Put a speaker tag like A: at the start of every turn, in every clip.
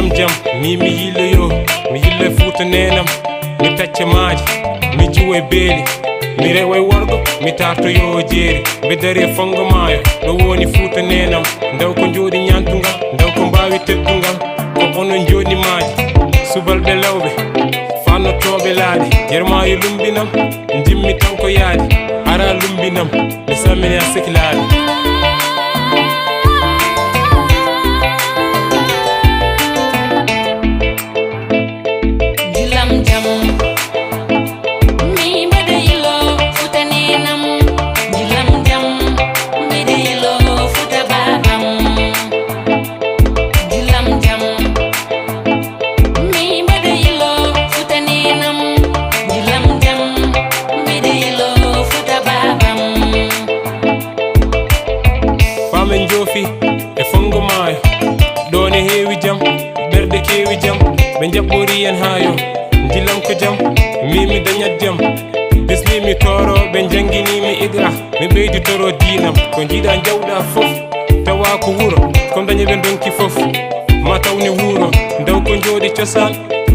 A: Njilam jam mi yille yo mi yille Fuuta nenam mi pecce maaji mi juwe beeli mi rewe worgo mi tarto yo jeeri mbe dari fongo maayo ɗo woni Fuuta nenam ndaw ko jooɗi ñantungal ndaw ko mbawi teddungal ko onon jooɗi maaji subalɓe lawɓe fannotoɓe laaɗi yermayo lumbinam jimmi tan ko yaadi ara lumbinam mi sammini a sehlaaɓe Famen joofi e fongo maayo ɗon e heewi jam ɓerɗe keewi jam ɓe jaɓɓori en haa yo njilam ko jam mimi dañat jam bismimi toroɓe janginimi igra mi ɓeydi toro diinam ko jiiɗa jawɗa fof tawa ko wuro ko dañi ɓe donki fof ma tawni wuuro ndaw ko jooɗi cosaan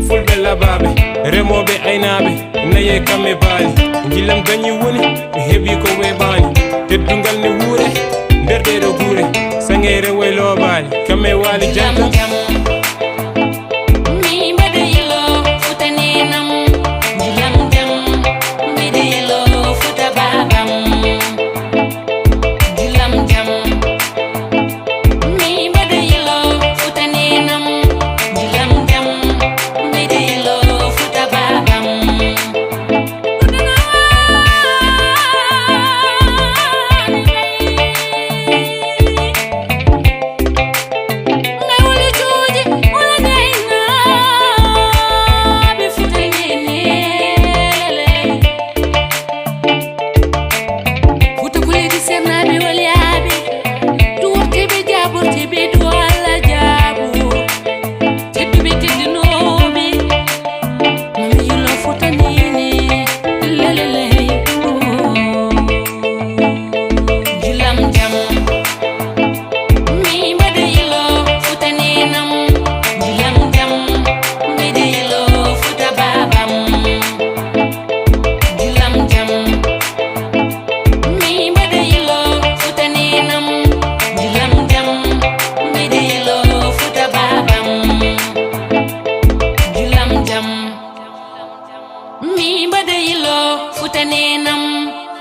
A: fulɓe labaɓe remoɓe aynaɓe naye kamme baali njilam dañi woni mi heeɓi ko weeɓani teddungal ne wuure nder ɗeɗo guure sangere way looɓaani kamme waali jantan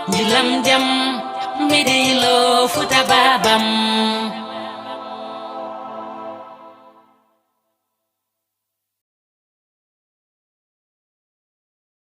B: Njilam jam, mide yilo Fuuta babam.